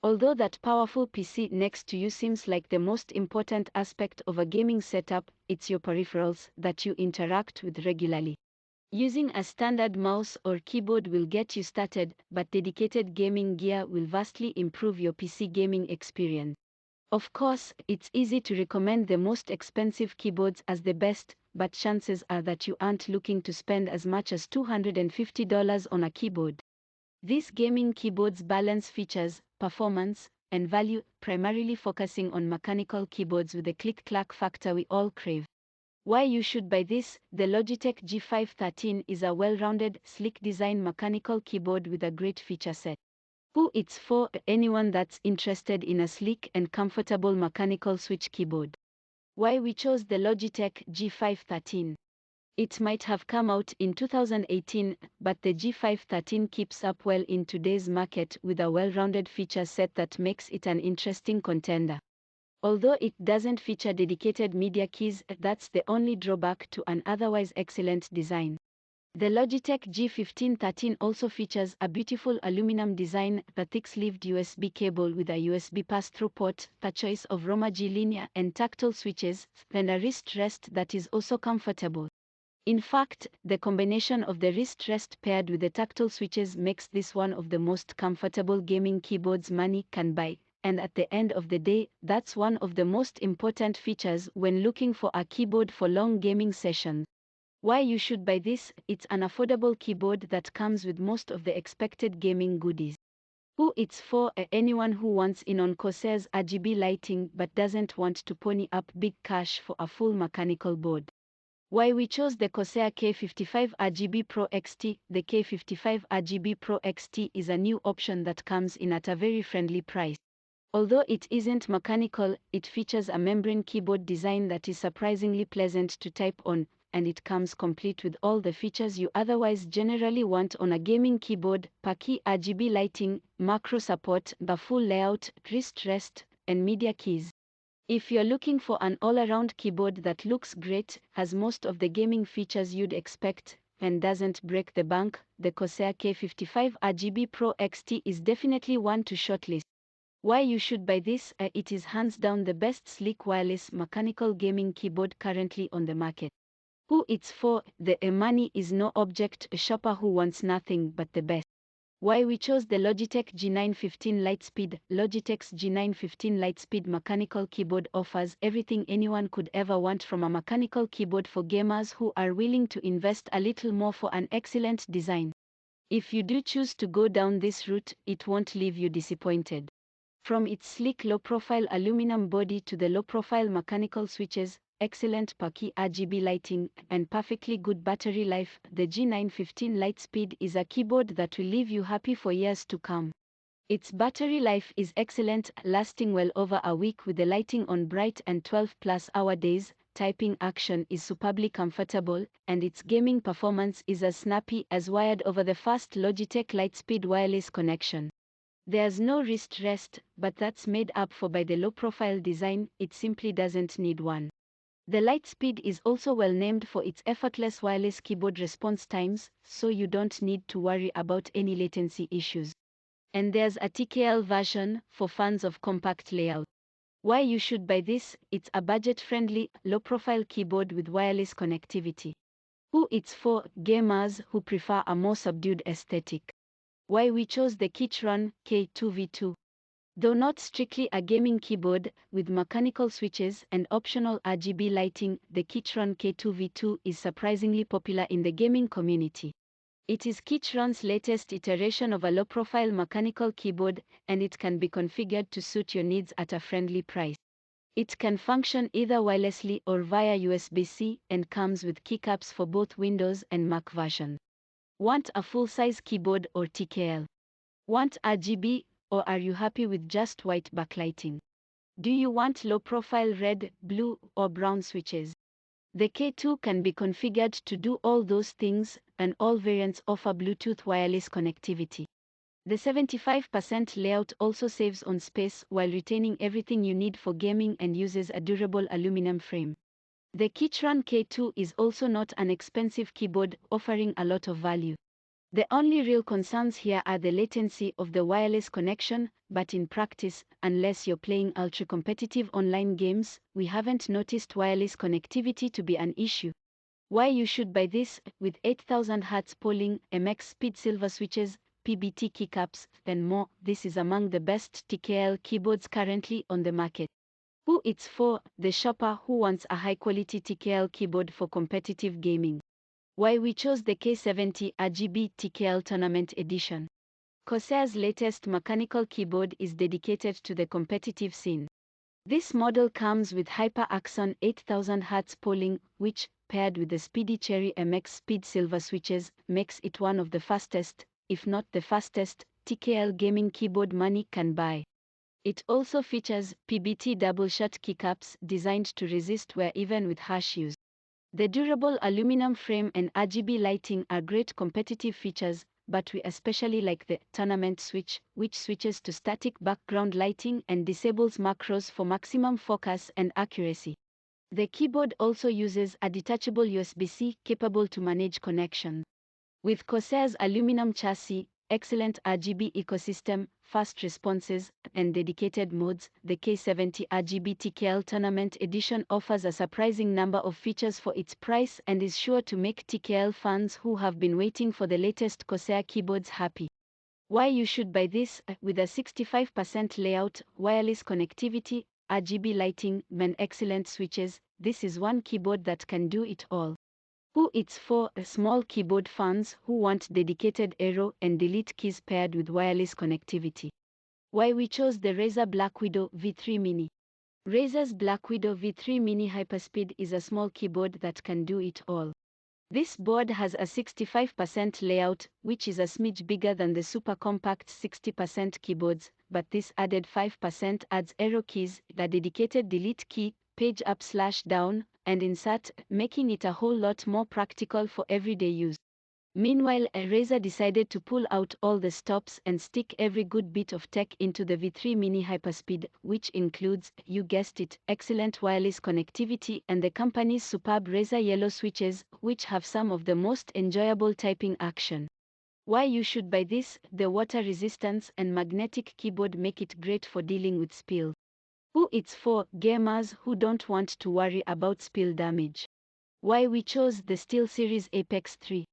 Although that powerful PC next to you seems like the most important aspect of a gaming setup, it's your peripherals that you interact with regularly. Using a standard mouse or keyboard will get you started, but dedicated gaming gear will vastly improve your PC gaming experience. Of course, it's easy to recommend the most expensive keyboards as the best, but chances are that you aren't looking to spend as much as $250 on a keyboard. These gaming keyboards balance features, performance, and value, primarily focusing on mechanical keyboards with the click-clack factor we all crave. Why you should buy this? The Logitech G513 is a well-rounded, sleek design mechanical keyboard with a great feature set. Who it's for? Anyone that's interested in a sleek and comfortable mechanical switch keyboard. Why we chose the Logitech G513? It might have come out in 2018, but the G513 keeps up well in today's market with a well-rounded feature set that makes it an interesting contender. Although it doesn't feature dedicated media keys, that's the only drawback to an otherwise excellent design. The Logitech G1513 also features a beautiful aluminum design, a thick-sleeved USB cable with a USB pass-through port, a choice of Roma G linear and tactile switches, and a wrist rest that is also comfortable. In fact, the combination of the wrist rest paired with the tactile switches makes this one of the most comfortable gaming keyboards money can buy, and at the end of the day, that's one of the most important features when looking for a keyboard for long gaming sessions. Why you should buy this? It's an affordable keyboard that comes with most of the expected gaming goodies. Who it's for? Anyone who wants in on Corsair's RGB lighting but doesn't want to pony up big cash for a full mechanical board. Why we chose the Corsair K55 RGB Pro XT? The K55 RGB Pro XT is a new option that comes in at a very friendly price. Although it isn't mechanical, it features a membrane keyboard design that is surprisingly pleasant to type on, and it comes complete with all the features you otherwise generally want on a gaming keyboard: key RGB lighting, macro support, the full layout, wrist rest, and media keys. If you're looking for an all-around keyboard that looks great, has most of the gaming features you'd expect, and doesn't break the bank, the Corsair K55 RGB Pro XT is definitely one to shortlist. Why you should buy this? It is hands down the best sleek wireless mechanical gaming keyboard currently on the market. Who it's for? The money is no object, a shopper who wants nothing but the best. Why we chose the Logitech G915 Lightspeed? Logitech's G915 Lightspeed mechanical keyboard offers everything anyone could ever want from a mechanical keyboard for gamers who are willing to invest a little more for an excellent design. If you do choose to go down this route, it won't leave you disappointed. From its sleek low-profile aluminum body to the low-profile mechanical switches, excellent key RGB lighting, and perfectly good battery life, the G915 Lightspeed is a keyboard that will leave you happy for years to come. Its battery life is excellent, lasting well over a week with the lighting on bright and 12-plus-hour days. Typing action is superbly comfortable, and its gaming performance is as snappy as wired over the fast Logitech Lightspeed wireless connection. There's no wrist rest, but that's made up for by the low-profile design. It simply doesn't need one. The Lightspeed is also well named for its effortless wireless keyboard response times, so you don't need to worry about any latency issues. And there's a TKL version for fans of compact layout. Why you should buy this? It's a budget-friendly, low-profile keyboard with wireless connectivity. Who it's for? Gamers who prefer a more subdued aesthetic. Why we chose the Keychron K2 Though not strictly a gaming keyboard, with mechanical switches and optional RGB lighting, the Keychron K2 is surprisingly popular in the gaming community. It is Keychron's latest iteration of a low-profile mechanical keyboard, and it can be configured to suit your needs at a friendly price. It can function either wirelessly or via USB-C, and comes with keycaps for both Windows and Mac versions. Want a full-size keyboard or TKL? Want RGB? Or are you happy with just white backlighting? Do you want low-profile red, blue, or brown switches? The K2 can be configured to do all those things, and all variants offer Bluetooth wireless connectivity. The 75% layout also saves on space while retaining everything you need for gaming and uses a durable aluminum frame. The Keychron K2 is also not an expensive keyboard, offering a lot of value. The only real concerns here are the latency of the wireless connection, but in practice, unless you're playing ultra-competitive online games, we haven't noticed wireless connectivity to be an issue. Why you should buy this? With 8000 Hz polling, MX speed silver switches, PBT keycaps, and more, this is among the best TKL keyboards currently on the market. Who it's for? The shopper who wants a high-quality TKL keyboard for competitive gaming. Why we chose the K70 RGB TKL Tournament Edition. Corsair's latest mechanical keyboard is dedicated to the competitive scene. This model comes with Hyper-Axon 8000 Hz polling, which, paired with the speedy Cherry MX speed silver switches, makes it one of the fastest, if not the fastest, TKL gaming keyboard money can buy. It also features PBT double-shot keycaps designed to resist wear even with harsh use. The durable aluminum frame and RGB lighting are great competitive features, but we especially like the tournament switch, which switches to static background lighting and disables macros for maximum focus and accuracy. The keyboard also uses a detachable USB-C capable to manage connections. With Corsair's aluminum chassis, excellent RGB ecosystem, fast responses, and dedicated modes, the K70 RGB TKL Tournament Edition offers a surprising number of features for its price and is sure to make TKL fans who have been waiting for the latest Corsair keyboards happy. Why you should buy this? With a 65% layout, wireless connectivity, RGB lighting, and excellent switches, this is one keyboard that can do it all. Who it's for? Small keyboard fans who want dedicated arrow and delete keys paired with wireless connectivity. Why we chose the Razer Black Widow V3 Mini. Razer's Black Widow V3 Mini Hyperspeed is a small keyboard that can do it all. This board has a 65% layout, which is a smidge bigger than the super compact 60% keyboards, but this added 5% adds arrow keys, a dedicated delete key, page up/down, and insert, making it a whole lot more practical for everyday use. Meanwhile, Razer decided to pull out all the stops and stick every good bit of tech into the V3 Mini Hyperspeed, which includes, you guessed it, excellent wireless connectivity and the company's superb Razer yellow switches, which have some of the most enjoyable typing action. Why you should buy this? The water resistance and magnetic keyboard make it great for dealing with spills. Who it's for? Gamers who don't want to worry about spill damage. Why we chose the SteelSeries Apex 3.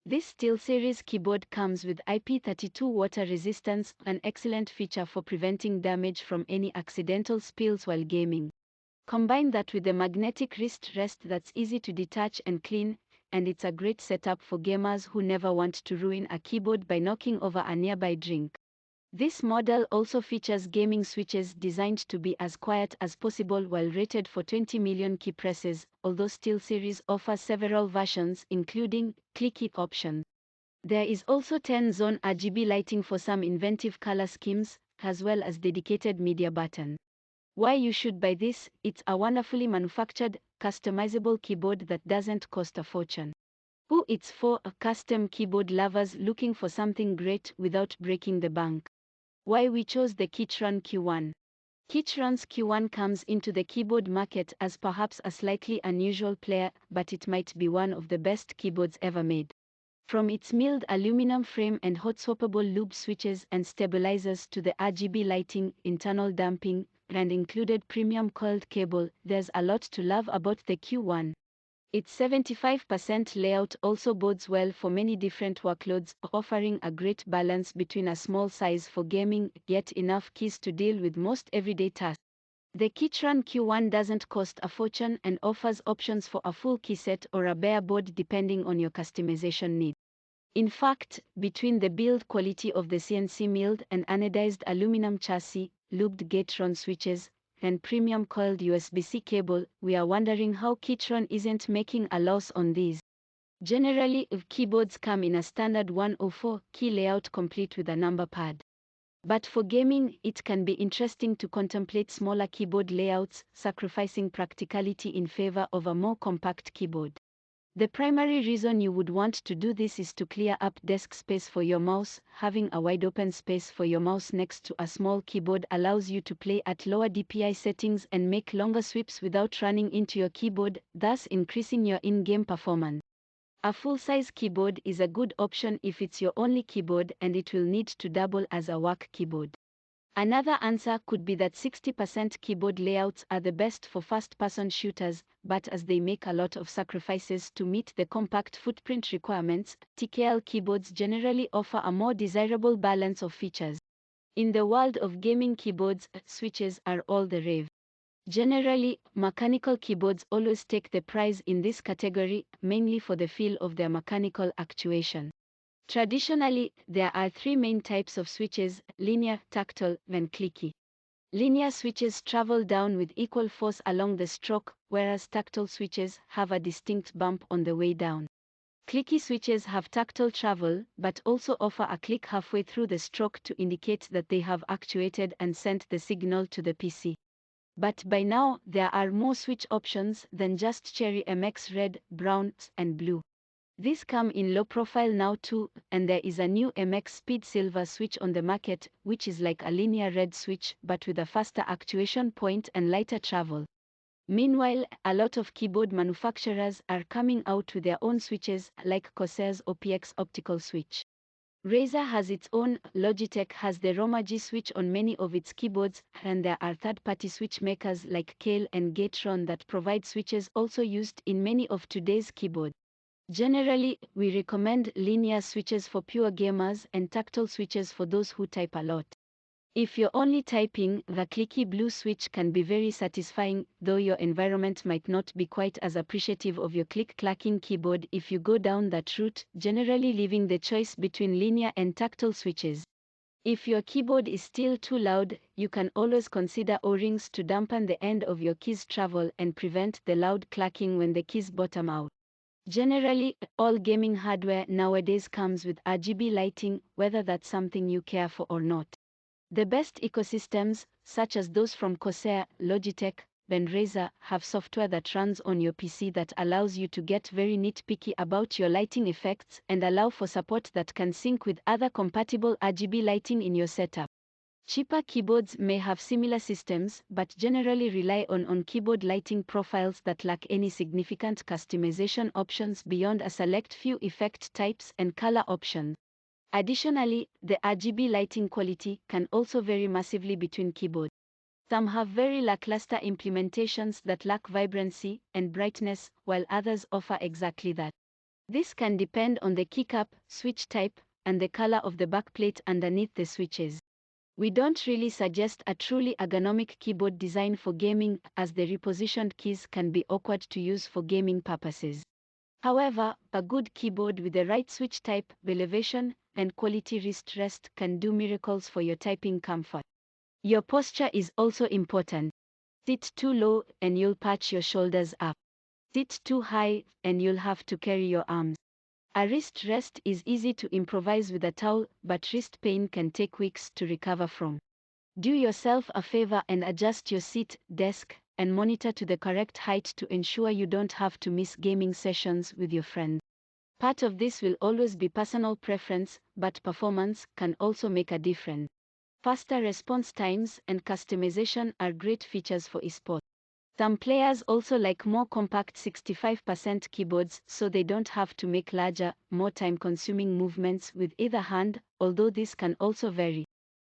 This SteelSeries keyboard comes with IP32 water resistance, an excellent feature for preventing damage from any accidental spills while gaming. Combine that with the magnetic wrist rest that's easy to detach and clean, and it's a great setup for gamers who never want to ruin a keyboard by knocking over a nearby drink. This model also features gaming switches designed to be as quiet as possible while rated for 20 million key presses, although SteelSeries offers several versions including clicky options. There is also 10-zone RGB lighting for some inventive color schemes, as well as dedicated media button. Why you should buy this? It's a wonderfully manufactured, customizable keyboard that doesn't cost a fortune. Who it's for? Custom keyboard lovers looking for something great without breaking the bank. Why we chose the Keychron Q1. Keychron's Q1 comes into the keyboard market as perhaps a slightly unusual player, but it might be one of the best keyboards ever made. From its milled aluminum frame and hot swappable loop switches and stabilizers to the RGB lighting, internal damping, and included premium coiled cable, there's a lot to love about the Q1. Its 75% layout also bodes well for many different workloads, offering a great balance between a small size for gaming, yet enough keys to deal with most everyday tasks. The Keychron Q1 doesn't cost a fortune and offers options for a full keyset or a bare board depending on your customization needs. In fact, between the build quality of the CNC milled and anodized aluminum chassis, looped Keychron switches, and premium coiled USB-C cable, we are wondering how Keychron isn't making a loss on these. Generally, keyboards come in a standard 104 key layout complete with a number pad. But for gaming, it can be interesting to contemplate smaller keyboard layouts, sacrificing practicality in favor of a more compact keyboard. The primary reason you would want to do this is to clear up desk space for your mouse. Having a wide open space for your mouse next to a small keyboard allows you to play at lower DPI settings and make longer sweeps without running into your keyboard, thus increasing your in-game performance. A full-size keyboard is a good option if it's your only keyboard and it will need to double as a work keyboard. Another answer could be that 60% keyboard layouts are the best for first-person shooters, but as they make a lot of sacrifices to meet the compact footprint requirements, TKL keyboards generally offer a more desirable balance of features. In the world of gaming keyboards, switches are all the rave. Generally, mechanical keyboards always take the prize in this category, mainly for the feel of their mechanical actuation. Traditionally, there are three main types of switches: linear, tactile, and clicky. Linear switches travel down with equal force along the stroke, whereas tactile switches have a distinct bump on the way down. Clicky switches have tactile travel, but also offer a click halfway through the stroke to indicate that they have actuated and sent the signal to the PC. But by now, there are more switch options than just Cherry MX Red, Brown, and Blue. These come in low profile now too, and there is a new MX Speed Silver switch on the market, which is like a linear red switch but with a faster actuation point and lighter travel. Meanwhile, a lot of keyboard manufacturers are coming out with their own switches, like Corsair's OPX optical switch. Razer has its own, Logitech has the G switch on many of its keyboards, and there are third-party switch makers like Kale and Keychron that provide switches also used in many of today's keyboards. Generally, we recommend linear switches for pure gamers and tactile switches for those who type a lot. If you're only typing, the clicky blue switch can be very satisfying, though your environment might not be quite as appreciative of your click-clacking keyboard if you go down that route, generally leaving the choice between linear and tactile switches. If your keyboard is still too loud, you can always consider O-rings to dampen the end of your keys travel and prevent the loud clacking when the keys bottom out. Generally, all gaming hardware nowadays comes with RGB lighting, whether that's something you care for or not. The best ecosystems, such as those from Corsair, Logitech, and Razer, have software that runs on your PC that allows you to get very nitpicky about your lighting effects and allow for support that can sync with other compatible RGB lighting in your setup. Cheaper keyboards may have similar systems, but generally rely on keyboard lighting profiles that lack any significant customization options beyond a select few effect types and color options. Additionally, the RGB lighting quality can also vary massively between keyboards. Some have very lackluster implementations that lack vibrancy and brightness, while others offer exactly that. This can depend on the keycap, switch type, and the color of the backplate underneath the switches. We don't really suggest a truly ergonomic keyboard design for gaming, as the repositioned keys can be awkward to use for gaming purposes. However, a good keyboard with the right switch type, elevation, and quality wrist rest can do miracles for your typing comfort. Your posture is also important. Sit too low and you'll patch your shoulders up. Sit too high and you'll have to carry your arms. A wrist rest is easy to improvise with a towel, but wrist pain can take weeks to recover from. Do yourself a favor and adjust your seat, desk, and monitor to the correct height to ensure you don't have to miss gaming sessions with your friends. Part of this will always be personal preference, but performance can also make a difference. Faster response times and customization are great features for esports. Some players also like more compact 65% keyboards so they don't have to make larger, more time-consuming movements with either hand, although this can also vary.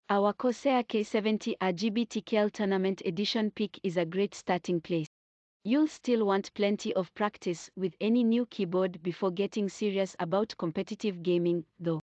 Our Corsair K70 RGB TKL Tournament Edition pick is a great starting place. You'll still want plenty of practice with any new keyboard before getting serious about competitive gaming, though.